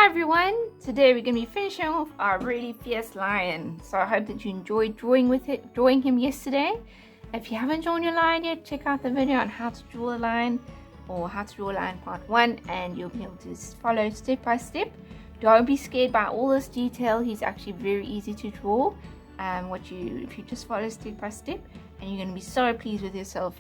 everyone, today we're going to be finishing off our really fierce lion. So I hope that you enjoyed drawing him yesterday. If you haven't drawn your lion yet, check out the video on how to draw a lion or how to draw a lion part 1 and you'll be able to follow step by step. Don't be scared by all this detail. He's actually very easy to draw. If you just follow step by step, and you're going to be so pleased with yourself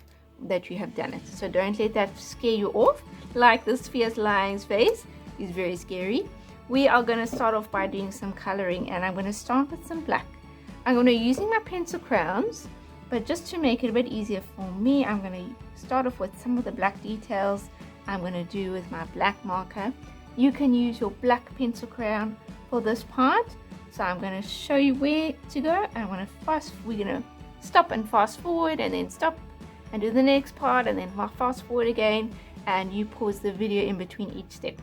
that you have done it. So don't let that scare you off. Like this fierce lion's face is very scary. We are going to start off by doing some coloring, and I'm going to start with some black. I'm going to be using my pencil crayons, but just to make it a bit easier for me, I'm going to start off with some of the black details I'm going to do with my black marker. You can use your black pencil crayon for this part. So I'm going to show you where to go, and we're going to stop and fast forward, and then stop and do the next part, and then fast forward again, and you pause the video in between each step.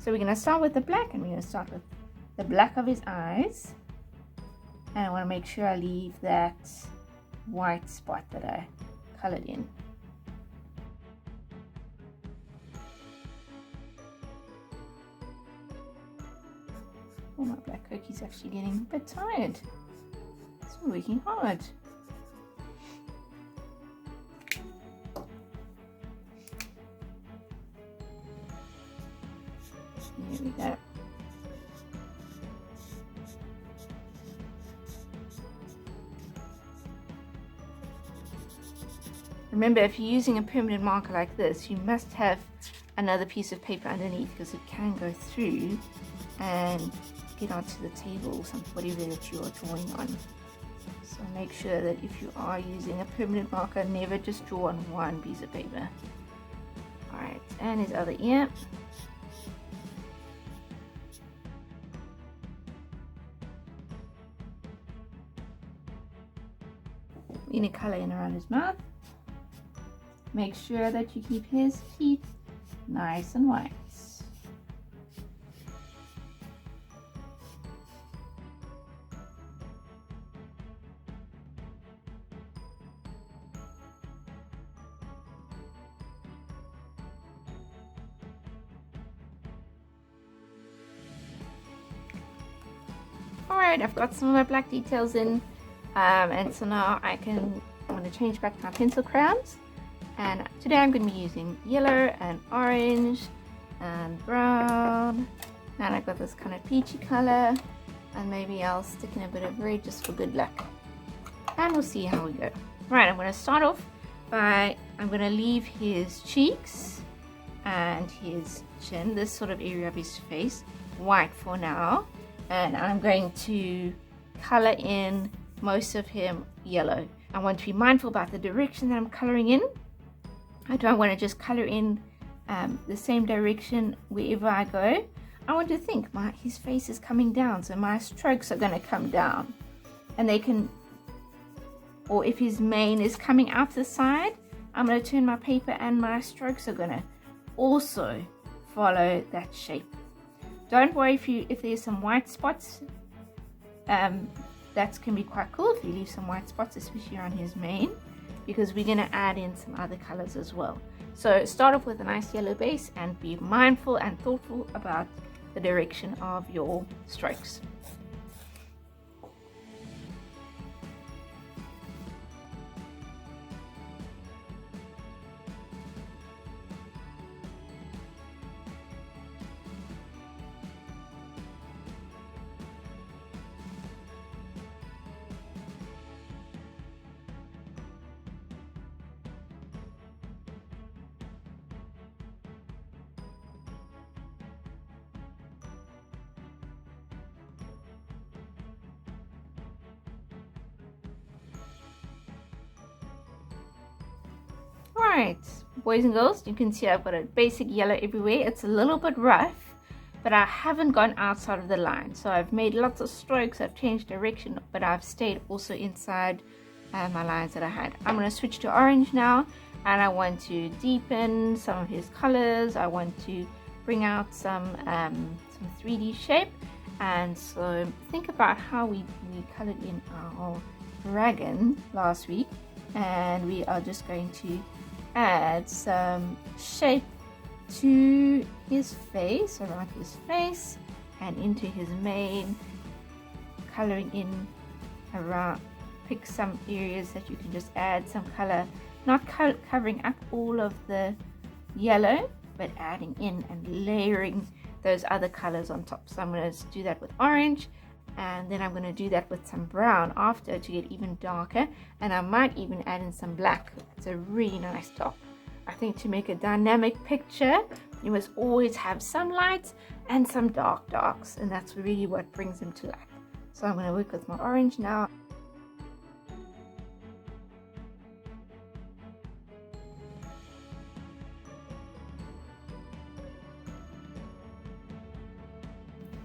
So we're going to start with the black, and we're going to start with the black of his eyes, and I want to make sure I leave that white spot that I colored in. Oh, my black cookie's actually getting a bit tired. It's been working hard. There we go. Remember, if you're using a permanent marker like this, you must have another piece of paper underneath, because it can go through and get onto the table or something, whatever that you are drawing on. So make sure that if you are using a permanent marker, never just draw on one piece of paper. Alright, and his other ear. We're going to colour in around his mouth. Make sure that you keep his teeth nice and white. Alright, I've got some of my black details in, and so now I'm going to change back to my pencil crayons, and today I'm going to be using yellow and orange and brown, and I've got this kind of peachy color, and maybe I'll stick in a bit of red just for good luck, and we'll see how we go. Right, I'm going to start off by, I'm going to leave his cheeks and his chin, this sort of area of his face, white for now. And I'm going to color in most of him yellow. I want to be mindful about the direction that I'm coloring in. I don't want to just color in the same direction wherever I go. I want to think his face is coming down, so my strokes are going to come down. And they can, or if his mane is coming out the side, I'm going to turn my paper and my strokes are going to also follow that shape. Don't worry if there's some white spots. That can be quite cool if you leave some white spots, especially around his mane, because we're going to add in some other colors as well. So start off with a nice yellow base and be mindful and thoughtful about the direction of your strokes. Alright, boys and girls, you can see I've got a basic yellow everywhere. It's a little bit rough, but I haven't gone outside of the line. So I've made lots of strokes, I've changed direction, but I've stayed also inside my lines that I had. I'm going to switch to orange now, and I want to deepen some of his colors. I want to bring out some 3D shape. And so think about how we colored in our dragon last week, and we are just going to add some shape to his face, around his face, and into his mane, coloring in around. Pick some areas that you can just add some color, not covering up all of the yellow, but adding in and layering those other colors on top. So I'm going to do that with orange, and then I'm going to do that with some brown after to get even darker, and I might even add in some black. It's a really nice top. I think to make a dynamic picture, you must always have some lights and some darks, and that's really what brings them to life. So I'm going to work with my orange now.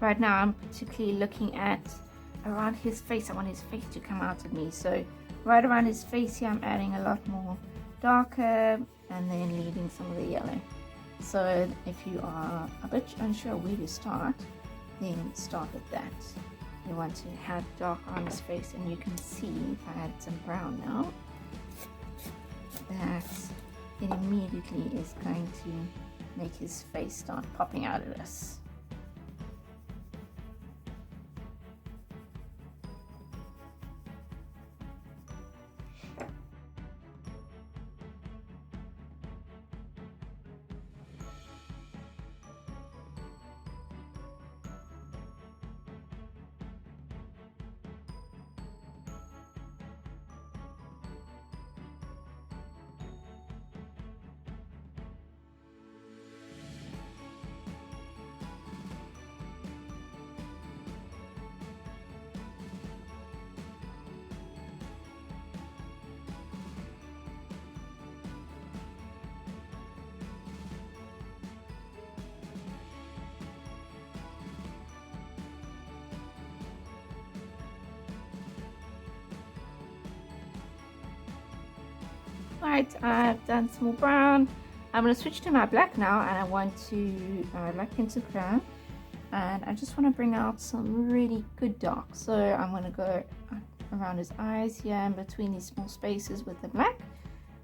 Right now I'm particularly looking at around his face. I want his face to come out of me. So right around his face here I'm adding a lot more darker and then leaving some of the yellow. So if you are a bit unsure where to start, then start with that. You want to have dark on his face, and you can see if I add some brown now, that it immediately is going to make his face start popping out of this. Right, I've done some more brown. I'm going to switch to my black now, and I want to like into crown, and I just want to bring out some really good dark. So I'm going to go around his eyes here and between these small spaces with the black,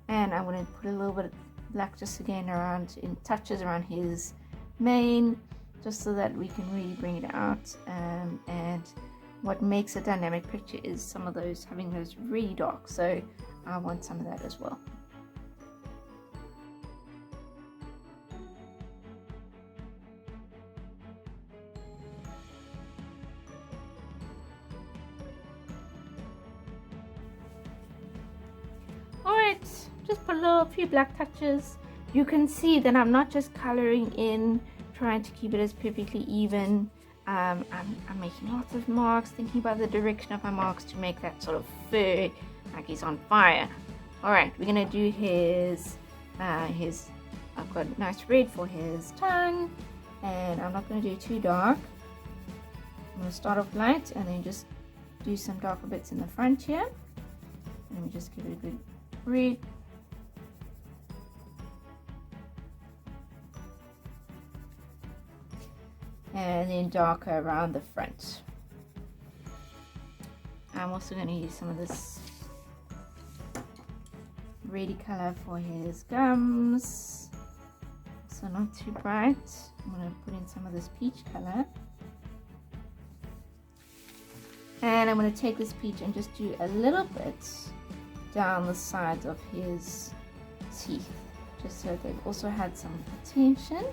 and I'm going to put a little bit of black just again around in touches around his mane, just so that we can really bring it out. And what makes a dynamic picture is some of those having those really dark, so I want some of that as well. Alright, just put a few black touches. You can see that I'm not just coloring in, trying to keep it as perfectly even. I'm making lots of marks, thinking about the direction of my marks to make that sort of fur like he's on fire. Alright, we're gonna do his I've got a nice red for his tongue, and I'm not gonna do too dark. I'm gonna start off light and then just do some darker bits in the front here. Let me just give it a good red. And then darker around the front. I'm also going to use some of this reddy color for his gums, so not too bright. I'm going to put in some of this peach color, and I'm going to take this peach and just do a little bit down the sides of his teeth, just so they've also had some attention.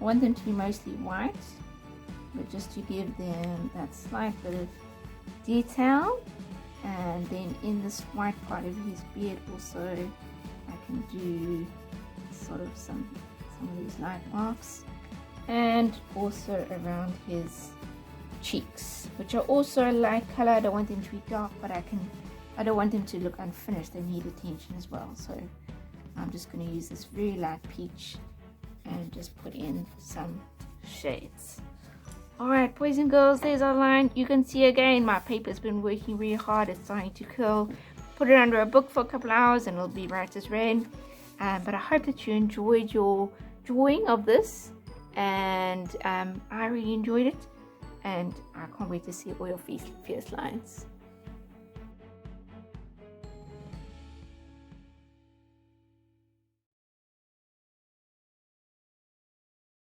I want them to be mostly white, but just to give them that slight bit of detail. And then in this white part of his beard also I can do sort of some of these light marks, and also around his cheeks, which are also a light color. I don't want them to be dark, but I don't want them to look unfinished. They need attention as well, so I'm just going to use this very light peach and just put in some shades. Alright, boys and girls, there's our line. You can see again my paper's been working really hard. It's starting to curl. Put it under a book for a couple hours and it'll be right as rain. But I hope that you enjoyed your drawing of this, and I really enjoyed it, and I can't wait to see all your fierce lines.